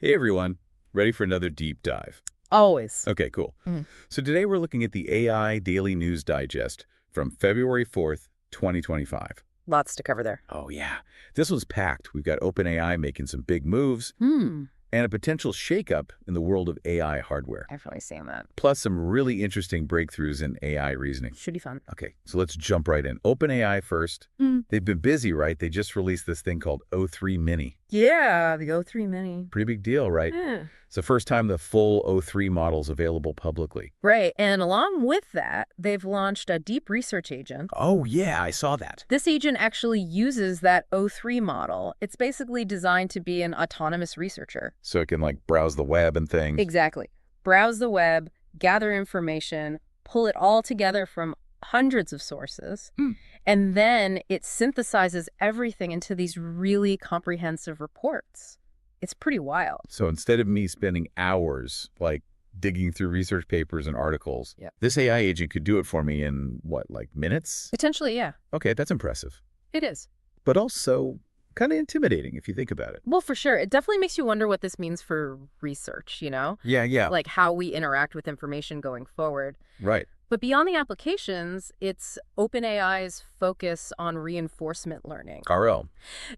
Hey everyone, ready for another deep dive? Always. Okay, cool. So today we're looking at the AI Daily News Digest from February 4th, 2025. Lots to cover there. Oh yeah, this was packed. We've got OpenAI making some big moves and a potential shakeup in the world of AI hardware, I've really seen that. plus some really interesting breakthroughs in AI reasoning. Should be fun. Okay, so let's jump right in. OpenAI first. Mm. They've been busy, right? They just released this thing called O3 Mini. Yeah, the O3 Mini. Pretty big deal, right? Yeah. It's the first time the full O3 model's available publicly. Right. And along with that, they've launched a deep research agent. Oh, yeah, I saw that. This agent actually uses that O3 model. It's basically designed to be an autonomous researcher. So it can, like, browse the web and things. Exactly. Browse the web, gather information, pull it all together from hundreds of sources, and then it synthesizes everything into these really comprehensive reports. It's pretty wild. So instead of me spending hours, like, digging through research papers and articles, Yep. this AI agent could do it for me in, what, like minutes? Potentially, yeah. Okay, that's impressive. It is. But also kind of intimidating if you think about it. Well, for sure. It definitely makes you wonder what this means for research, you know? Yeah, Like how we interact with information going forward. right. But beyond the applications, it's OpenAI's focus on reinforcement learning. RL.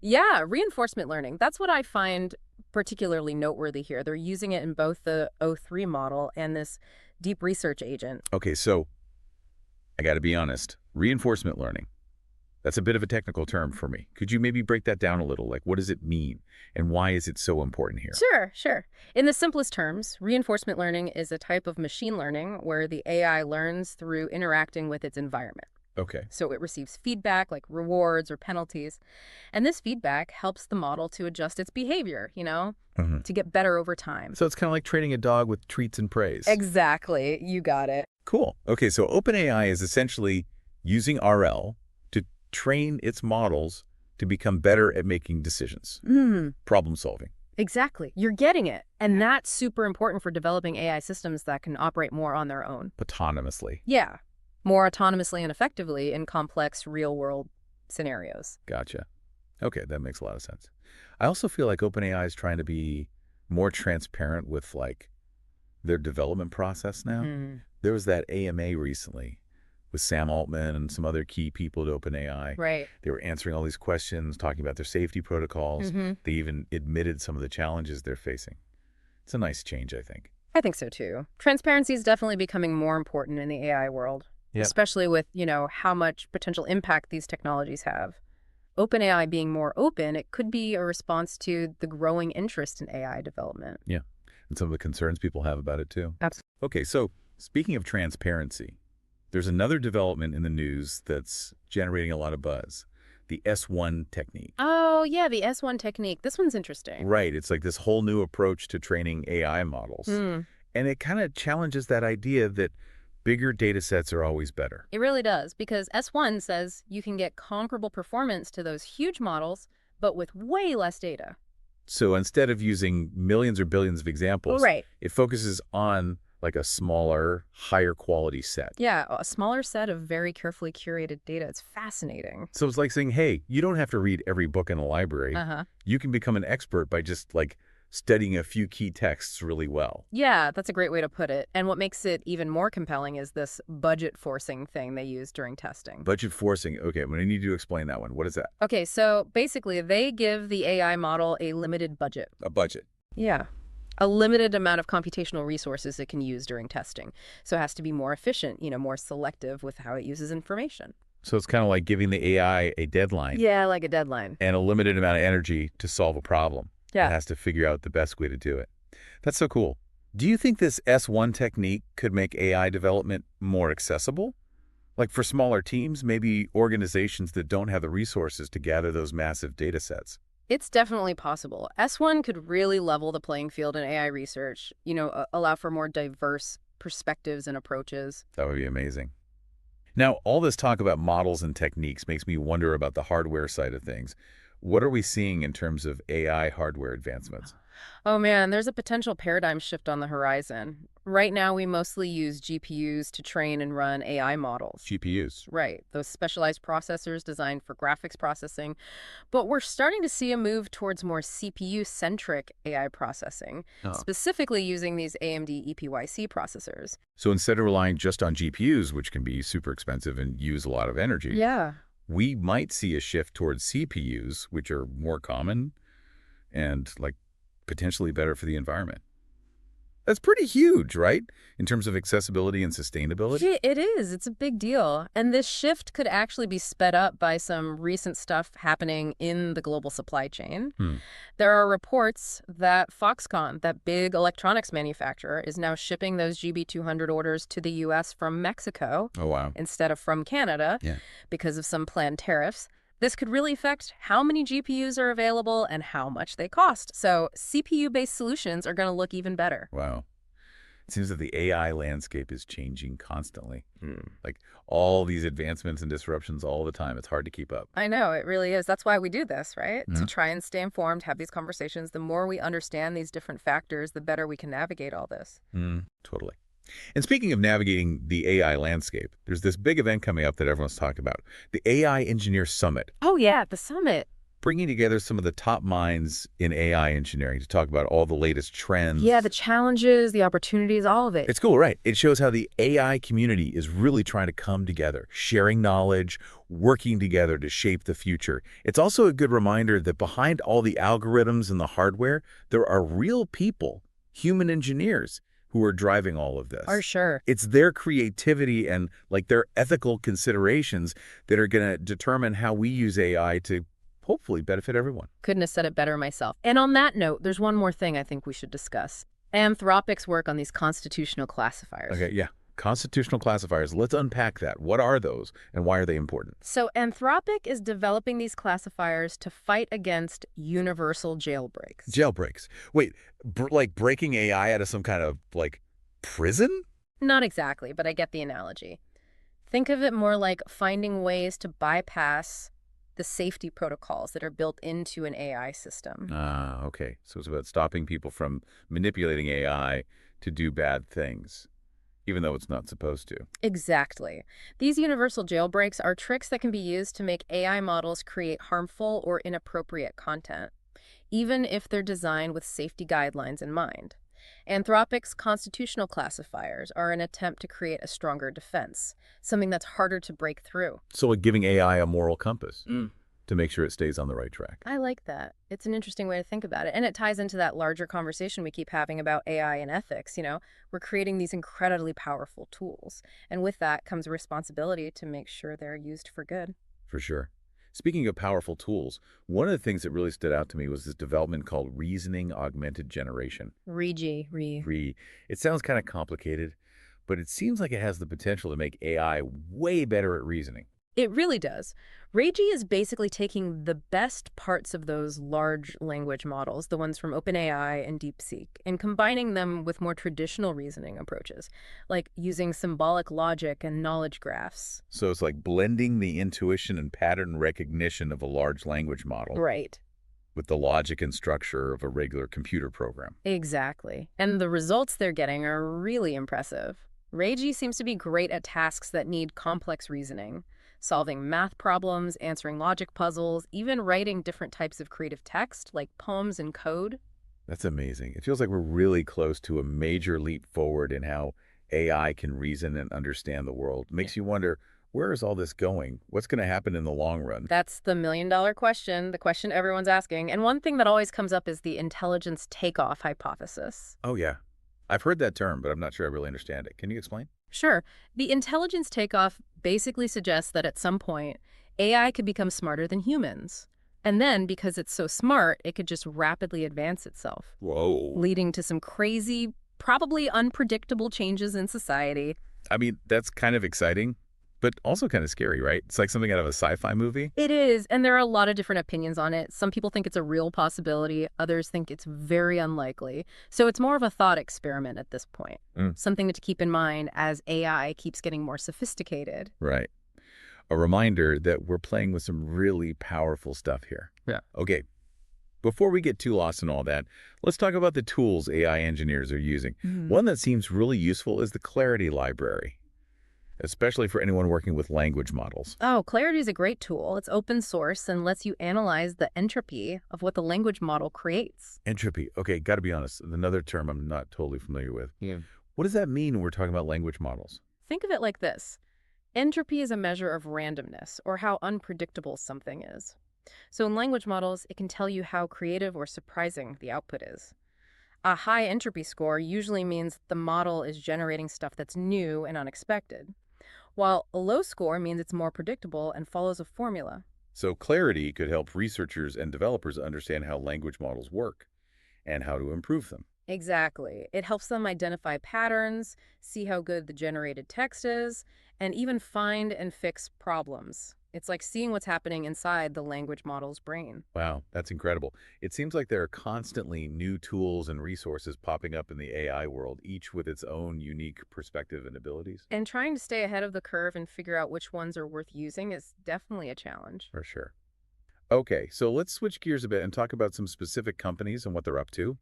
Yeah, reinforcement learning. That's what I find particularly noteworthy here. They're using it in both the O3 model and this deep research agent. Okay, so I got to be honest. Reinforcement learning. That's a bit of a technical term for me. Could you maybe break that down a little? Like, what does it mean? And why is it so important here? Sure. In the simplest terms, reinforcement learning is a type of machine learning where the AI learns through interacting with its environment. Okay. So it receives feedback like rewards or penalties. And this feedback helps the model to adjust its behavior, to get better over time. So it's kind of like training a dog with treats and praise. Exactly. You got it. Cool. Okay, so OpenAI is essentially using RL to train its models to become better at making decisions, problem solving. Exactly. You're getting it. And that's super important for developing AI systems that can operate more on their own. Autonomously. Yeah. More autonomously and effectively in complex real-world scenarios. Gotcha. Okay, that makes a lot of sense. I also feel like OpenAI is trying to be more transparent with, like, their development process now. There was that AMA recently with Sam Altman and some other key people at OpenAI. Right. They were answering all these questions, talking about their safety protocols. They even admitted some of the challenges they're facing. It's a nice change, I think. I think so, too. Transparency is definitely becoming more important in the AI world, especially with, how much potential impact these technologies have. OpenAI being more open, it could be a response to the growing interest in AI development. Yeah, and some of the concerns people have about it, too. Absolutely. Okay, so speaking of transparency, there's another development in the news that's generating a lot of buzz, the S1 technique. Oh, yeah, the S1 technique. This one's interesting. Right, it's like this whole new approach to training AI models. And it kind of challenges that idea that bigger data sets are always better. It really does, because S1 says you can get comparable performance to those huge models, but with way less data. So instead of using millions or billions of examples, it focuses on like a smaller, higher quality set. Yeah, a smaller set of very carefully curated data. It's fascinating. So it's like saying, hey, you don't have to read every book in a library. You can become an expert by just like studying a few key texts really well. Yeah, that's a great way to put it. And what makes it even more compelling is this budget forcing thing they use during testing. Budget forcing. Okay, I'm going to need you to explain that one. What is that? Okay, so basically they give the AI model a limited budget. A budget. Yeah. A limited amount of computational resources it can use during testing. So it has to be more efficient, more selective with how it uses information. So it's kind of like giving the AI a deadline. Yeah, like a deadline. And a limited amount of energy to solve a problem. Yeah. It has to figure out the best way to do it. That's so cool. Do you think this S1 technique could make AI development more accessible? Like for smaller teams, maybe organizations that don't have the resources to gather those massive data sets? It's definitely possible. S1 could really level the playing field in AI research, allow for more diverse perspectives and approaches. That would be amazing. Now, all this talk about models and techniques makes me wonder about the hardware side of things. What are we seeing in terms of AI hardware advancements? Oh man, there's a potential paradigm shift on the horizon. Right now, we mostly use GPUs to train and run AI models. GPUs. Right, those specialized processors designed for graphics processing. But we're starting to see a move towards more CPU-centric AI processing, Oh. specifically using these AMD EPYC processors. So instead of relying just on GPUs, which can be super expensive and use a lot of energy, Yeah. we might see a shift towards CPUs, which are more common and like potentially better for the environment. That's pretty huge, right? In terms of accessibility and sustainability. Yeah, it is. It's a big deal. And this shift could actually be sped up by some recent stuff happening in the global supply chain. Hmm. There are reports that Foxconn, that big electronics manufacturer, is now shipping those GB200 orders to the U.S. from Mexico Oh, wow. instead of from Canada Yeah. because of some planned tariffs. This could really affect how many GPUs are available and how much they cost. So CPU-based solutions are going to look even better. Wow. It seems that the AI landscape is changing constantly. Like all these advancements and disruptions all the time. It's hard to keep up. I know, it really is. That's why we do this, right? Yeah. To try and stay informed, have these conversations. The more we understand these different factors, the better we can navigate all this. Totally. And speaking of navigating the AI landscape, there's this big event coming up that everyone's talking about, the AI Engineer Summit, Oh, yeah, the summit. bringing together some of the top minds in AI engineering to talk about all the latest trends. Yeah, the challenges, the opportunities, all of it. It's cool, right? It shows how the AI community is really trying to come together, sharing knowledge, working together to shape the future. It's also a good reminder that behind all the algorithms and the hardware, there are real people, human engineers, who are driving all of this. For sure. It's their creativity and like their ethical considerations that are going to determine how we use AI to hopefully benefit everyone. Couldn't have said it better myself. And on that note, there's one more thing I think we should discuss. Anthropic's work on these constitutional classifiers. Okay, yeah. Constitutional classifiers. Let's unpack that. What are those and why are they important? So Anthropic is developing these classifiers to fight against universal jailbreaks. Jailbreaks. Wait, like breaking AI out of some kind of like prison? Not exactly, but I get the analogy. Think of it more like finding ways to bypass the safety protocols that are built into an AI system. Ah, okay. So it's about stopping people from manipulating AI to do bad things, even though it's not supposed to. Exactly. These universal jailbreaks are tricks that can be used to make AI models create harmful or inappropriate content, even if they're designed with safety guidelines in mind. Anthropic's constitutional classifiers are an attempt to create a stronger defense, something that's harder to break through. So like giving AI a moral compass to make sure it stays on the right track. I like that. It's an interesting way to think about it. And it ties into that larger conversation we keep having about AI and ethics. We're creating these incredibly powerful tools. And with that comes a responsibility to make sure they're used for good. For sure. Speaking of powerful tools, one of the things that really stood out to me was this development called reasoning augmented generation. Re. It sounds kind of complicated, but it seems like it has the potential to make AI way better at reasoning. It really does. Reiji is basically taking the best parts of those large language models, the ones from OpenAI and DeepSeek, and combining them with more traditional reasoning approaches, like using symbolic logic and knowledge graphs. So it's like blending the intuition and pattern recognition of a large language model Right. with the logic and structure of a regular computer program. Exactly. And the results they're getting are really impressive. Reiji seems to be great at tasks that need complex reasoning, solving math problems, answering logic puzzles, even writing different types of creative text like poems and code. That's amazing. It feels like we're really close to a major leap forward in how AI can reason and understand the world. Makes you wonder, where is all this going? What's going to happen in the long run? That's the million-dollar question, the question everyone's asking. And one thing that always comes up is the intelligence takeoff hypothesis. Oh, yeah. I've heard that term, but I'm not sure I really understand it. Can you explain? Sure. The intelligence takeoff basically suggests that at some point, AI could become smarter than humans. And then, because it's so smart, it could just rapidly advance itself, Whoa. leading to some crazy, probably unpredictable changes in society. I mean, that's kind of exciting, but also kind of scary, right? It's like something out of a sci-fi movie. It is, and there are a lot of different opinions on it. Some people think it's a real possibility. Others think it's very unlikely. So it's more of a thought experiment at this point. Something to keep in mind as AI keeps getting more sophisticated. Right. A reminder that we're playing with some really powerful stuff here. Yeah. Okay. Before we get too lost in all that, let's talk about the tools AI engineers are using. One that seems really useful is the Clarity Library, especially for anyone working with language models. Oh, Clarity is a great tool. It's open source and lets you analyze the entropy of what the language model creates. Entropy. Okay, got to be honest, another term I'm not totally familiar with. Yeah. What does that mean when we're talking about language models? Think of it like this. Entropy is a measure of randomness, or how unpredictable something is. So in language models, it can tell you how creative or surprising the output is. A high entropy score usually means the model is generating stuff that's new and unexpected, while a low score means it's more predictable and follows a formula. So Clarity could help researchers and developers understand how language models work and how to improve them. Exactly. It helps them identify patterns, see how good the generated text is, and even find and fix problems. It's like seeing what's happening inside the language model's brain. Wow, that's incredible. It seems like there are constantly new tools and resources popping up in the AI world, each with its own unique perspective and abilities. And trying to stay ahead of the curve and figure out which ones are worth using is definitely a challenge. For sure. Okay, so let's switch gears a bit and talk about some specific companies and what they're up to.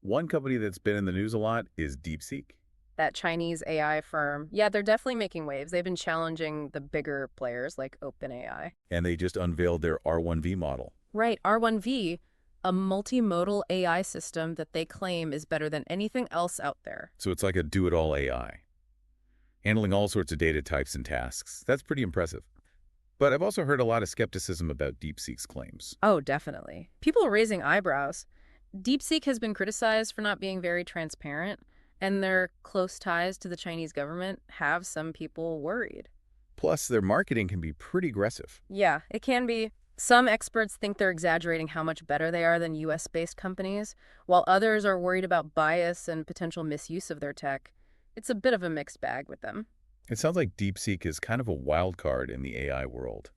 One company that's been in the news a lot is DeepSeek. That Chinese AI firm, yeah, they're definitely making waves. They've been challenging the bigger players like OpenAI. And they just unveiled their R1V model. Right, R1V, a multimodal AI system that they claim is better than anything else out there. So it's like a do-it-all AI, handling all sorts of data types and tasks. That's pretty impressive. But I've also heard a lot of skepticism about DeepSeek's claims. Oh, definitely. People are raising eyebrows. DeepSeek has been criticized for not being very transparent, and their close ties to the Chinese government have some people worried. Plus, their marketing can be pretty aggressive. Yeah, it can be. Some experts think they're exaggerating how much better they are than US-based companies, while others are worried about bias and potential misuse of their tech. It's a bit of a mixed bag with them. It sounds like DeepSeek is kind of a wild card in the AI world.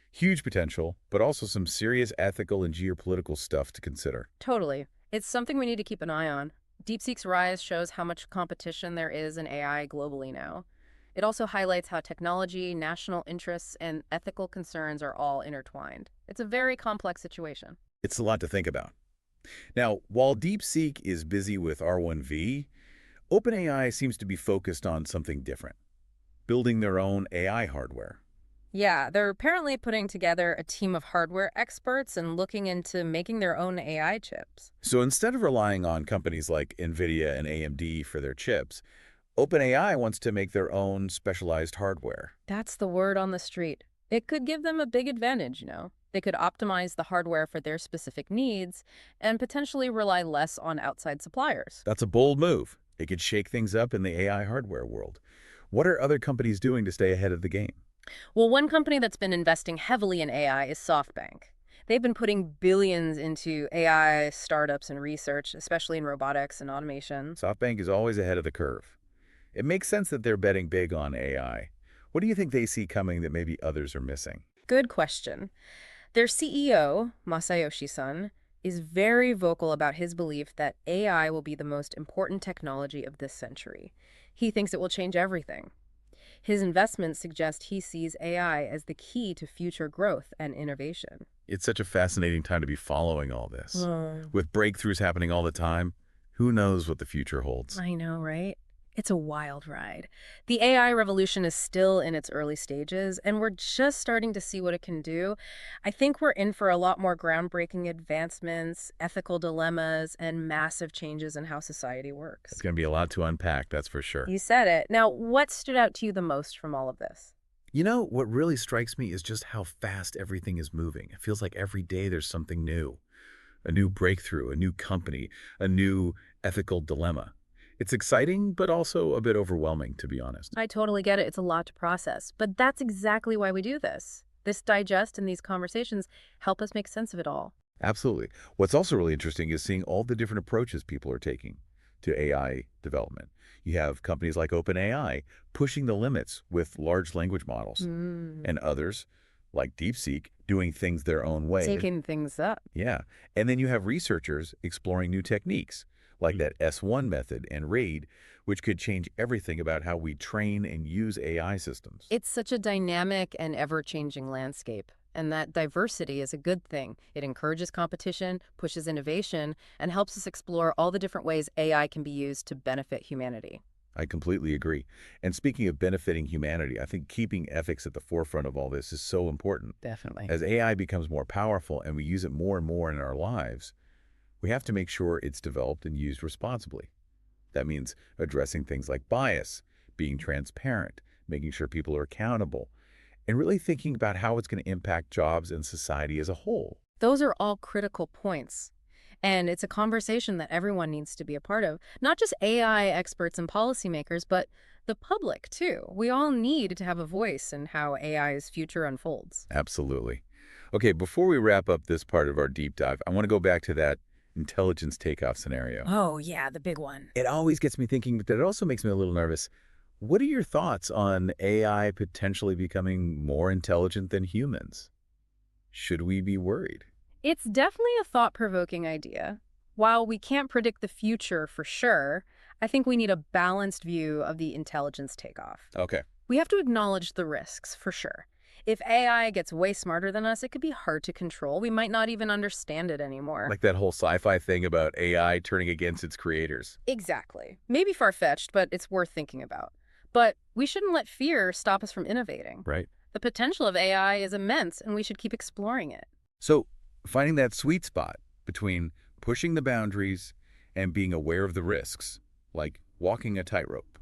Huge potential, but also some serious ethical and geopolitical stuff to consider. Totally. It's something we need to keep an eye on. DeepSeek's rise shows how much competition there is in AI globally now. It also highlights how technology, national interests, and ethical concerns are all intertwined. It's a very complex situation. It's a lot to think about. Now, while DeepSeek is busy with R1V, OpenAI seems to be focused on something different, building their own AI hardware. Yeah, they're apparently putting together a team of hardware experts and looking into making their own AI chips. So instead of relying on companies like NVIDIA and AMD for their chips, OpenAI wants to make their own specialized hardware. That's the word on the street. It could give them a big advantage, you know. They could optimize the hardware for their specific needs and potentially rely less on outside suppliers. That's a bold move. It could shake things up in the AI hardware world. What are other companies doing to stay ahead of the game? Well, one company that's been investing heavily in AI is SoftBank. They've been putting billions into AI startups and research, especially in robotics and automation. SoftBank is always ahead of the curve. It makes sense that they're betting big on AI. What do you think they see coming that maybe others are missing? Good question. Their CEO, Masayoshi-san, is very vocal about his belief that AI will be the most important technology of this century. He thinks it will change everything. His investments suggest he sees AI as the key to future growth and innovation. It's such a fascinating time to be following all this. With breakthroughs happening all the time, who knows what the future holds? I know, right? It's a wild ride. The AI revolution is still in its early stages, and we're just starting to see what it can do. I think we're in for a lot more groundbreaking advancements, ethical dilemmas, and massive changes in how society works. It's going to be a lot to unpack, that's for sure. You said it. Now, what stood out to you the most from all of this? You know, what really strikes me is just how fast everything is moving. It feels like every day there's something new. A new breakthrough, a new company, a new ethical dilemma. It's exciting, but also a bit overwhelming, to be honest. I totally get it. It's a lot to process. But that's exactly why we do this. This digest and these conversations help us make sense of it all. Absolutely. What's also really interesting is seeing all the different approaches people are taking to AI development. You have companies like OpenAI pushing the limits with large language models, and others, like DeepSeek, doing things their own way. Taking things up. Yeah. And then you have researchers exploring new techniques, like that S1 method and RAID, which could change everything about how we train and use AI systems. It's such a dynamic and ever-changing landscape. And that diversity is a good thing. It encourages competition, pushes innovation, and helps us explore all the different ways AI can be used to benefit humanity. I completely agree. And speaking of benefiting humanity, I think keeping ethics at the forefront of all this is so important. Definitely. As AI becomes more powerful and we use it more and more in our lives, we have to make sure it's developed and used responsibly. That means addressing things like bias, being transparent, making sure people are accountable, and really thinking about how it's going to impact jobs and society as a whole. Those are all critical points. And it's a conversation that everyone needs to be a part of. Not just AI experts and policymakers, but the public, too. We all need to have a voice in how AI's future unfolds. Absolutely. Okay, before we wrap up this part of our deep dive, I want to go back to that intelligence takeoff scenario. Oh, yeah, the big one. It always gets me thinking, but it also makes me a little nervous. What are your thoughts on AI potentially becoming more intelligent than humans? Should we be worried? It's definitely a thought-provoking idea. While we can't predict the future for sure, I think we need a balanced view of the intelligence takeoff. Okay. We have to acknowledge the risks, for sure. If AI gets way smarter than us, it could be hard to control. We might not even understand it anymore. Like that whole sci-fi thing about AI turning against its creators. Exactly. Maybe far-fetched, but it's worth thinking about. But we shouldn't let fear stop us from innovating. Right. The potential of AI is immense, and we should keep exploring it. So finding that sweet spot between pushing the boundaries and being aware of the risks, like walking a tightrope,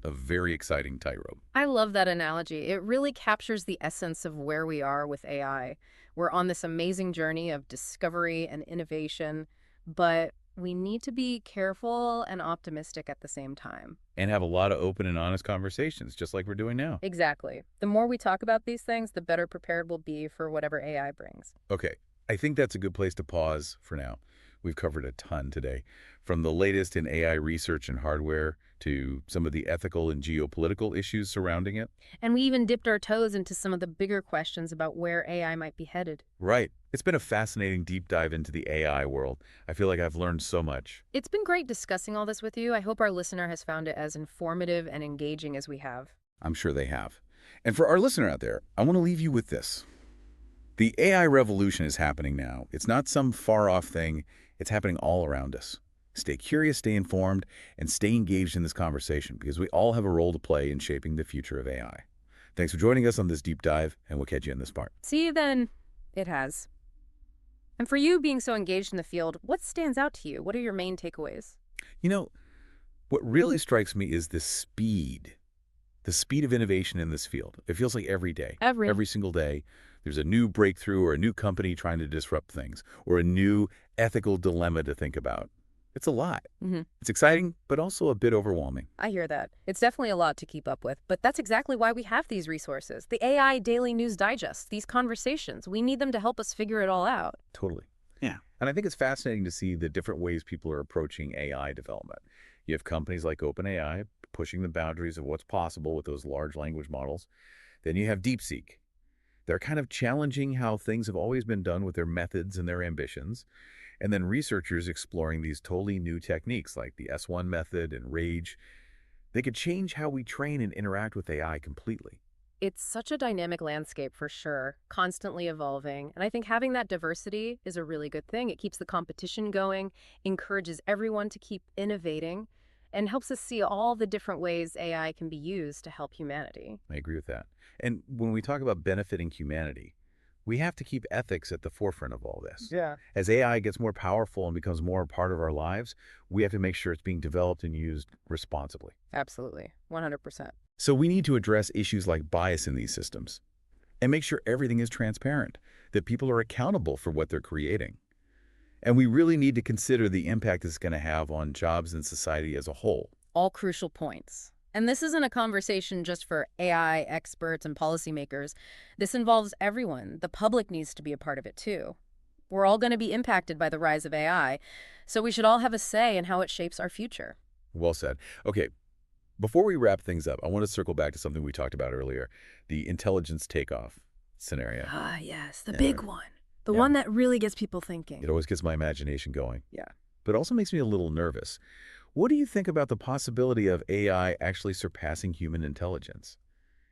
a very exciting tightrope. I love that analogy. It really captures the essence of where we are with AI. We're on this amazing journey of discovery and innovation, but we need to be careful and optimistic at the same time. And have a lot of open and honest conversations, just like we're doing now. Exactly. The more we talk about these things, the better prepared we'll be for whatever AI brings. Okay, I think that's a good place to pause for now. We've covered a ton today, from the latest in AI research and hardware to some of the ethical and geopolitical issues surrounding it. And we even dipped our toes into some of the bigger questions about where AI might be headed. Right. It's been a fascinating deep dive into the AI world. I feel like I've learned so much. It's been great discussing all this with you. I hope our listener has found it as informative and engaging as we have. I'm sure they have. And for our listener out there, I want to leave you with this. The AI revolution is happening now. It's not some far-off thing. It's happening all around us. Stay curious, stay informed, and stay engaged in this conversation because we all have a role to play in shaping the future of AI. Thanks for joining us on this deep dive, and we'll catch you in this part. See you then. It has. And for you being so engaged in the field, what stands out to you? What are your main takeaways? You know, what really strikes me is the speed of innovation in this field. It feels like every day, every single day, there's a new breakthrough or a new company trying to disrupt things or a new ethical dilemma to think about. It's a lot. It's exciting, but also a bit overwhelming. I hear that. It's definitely a lot to keep up with, but that's exactly why we have these resources. The AI Daily News Digest, these conversations. We need them to help us figure it all out. Totally. Yeah. And I think it's fascinating to see the different ways people are approaching AI development. You have companies like OpenAI pushing the boundaries of what's possible with those large language models. Then you have DeepSeek. They're kind of challenging how things have always been done with their methods and their ambitions. And then researchers exploring these totally new techniques like the S1 method and RAGE. They could change how we train and interact with AI completely. It's such a dynamic landscape for sure, constantly evolving. And I think having that diversity is a really good thing. It keeps the competition going, encourages everyone to keep innovating, and helps us see all the different ways AI can be used to help humanity. I agree with that. And when we talk about benefiting humanity, we have to keep ethics at the forefront of all this. Yeah. As AI gets more powerful and becomes more a part of our lives, we have to make sure it's being developed and used responsibly. Absolutely. 100%. So we need to address issues like bias in these systems and make sure everything is transparent, that people are accountable for what they're creating. And we really need to consider the impact it's going to have on jobs and society as a whole. All crucial points. And this isn't a conversation just for AI experts and policymakers. This involves everyone. The public needs to be a part of it too. We're all going to be impacted by the rise of AI, so we should all have a say in how it shapes our future. Well said. Okay, before we wrap things up, I want to circle back to something we talked about earlier, the intelligence takeoff scenario. Ah, yes, the Yeah. big one. The Yeah. one that really gets people thinking. It always gets my imagination going. Yeah. But it also makes me a little nervous. What do you think about the possibility of AI actually surpassing human intelligence?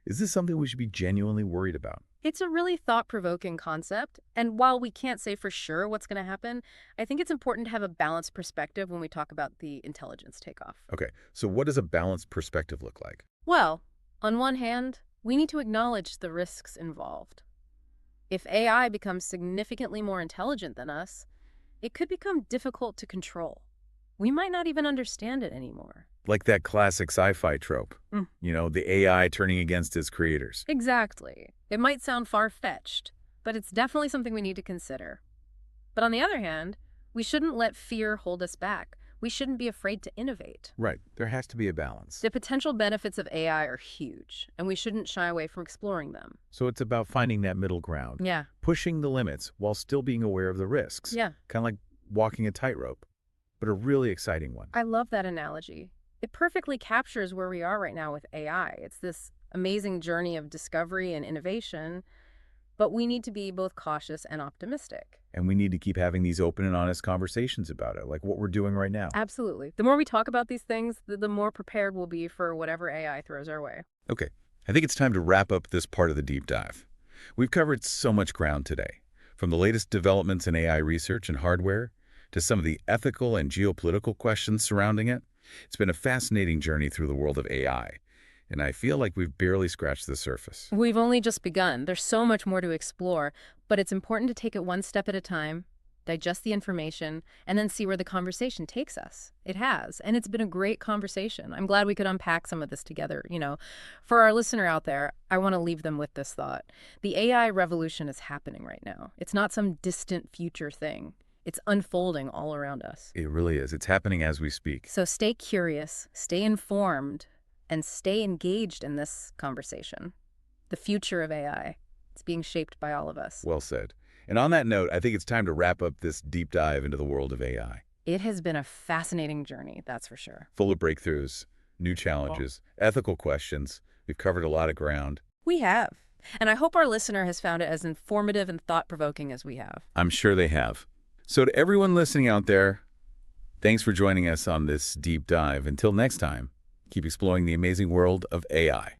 Is this something we should be genuinely worried about? It's a really thought-provoking concept, and while we can't say for sure what's going to happen, I think it's important to have a balanced perspective when we talk about the intelligence takeoff. Okay, so what does a balanced perspective look like? Well, on one hand, we need to acknowledge the risks involved. If AI becomes significantly more intelligent than us, it could become difficult to control. We might not even understand it anymore. Like that classic sci-fi trope, Mm. the AI turning against its creators. Exactly. It might sound far-fetched, but it's definitely something we need to consider. But on the other hand, we shouldn't let fear hold us back. We shouldn't be afraid to innovate. Right, there has to be a balance. The potential benefits of AI are huge, and we shouldn't shy away from exploring them. So it's about finding that middle ground, Yeah. pushing the limits while still being aware of the risks. Yeah. Kind of like walking a tightrope, but a really exciting one. I love that analogy. It perfectly captures where we are right now with AI. It's this amazing journey of discovery and innovation, but we need to be both cautious and optimistic. And we need to keep having these open and honest conversations about it, like what we're doing right now. Absolutely. The more we talk about these things, the more prepared we'll be for whatever AI throws our way. Okay, I think it's time to wrap up this part of the deep dive. We've covered so much ground today, from the latest developments in AI research and hardware to some of the ethical and geopolitical questions surrounding it. It's been a fascinating journey through the world of AI, and I feel like we've barely scratched the surface. We've only just begun. There's so much more to explore, but it's important to take it one step at a time, digest the information, and then see where the conversation takes us. It has, and it's been a great conversation. I'm glad we could unpack some of this together. For our listener out there, I want to leave them with this thought. The AI revolution is happening right now. It's not some distant future thing. It's unfolding all around us. It really is. It's happening as we speak. So stay curious, stay informed, and stay engaged in this conversation. The future of AI. It's being shaped by all of us. Well said. And on that note, I think it's time to wrap up this deep dive into the world of AI. It has been a fascinating journey, that's for sure. Full of breakthroughs, new challenges, ethical questions. We've covered a lot of ground. We have. And I hope our listener has found it as informative and thought-provoking as we have. I'm sure they have. So to everyone listening out there, thanks for joining us on this deep dive. Until next time, keep exploring the amazing world of AI.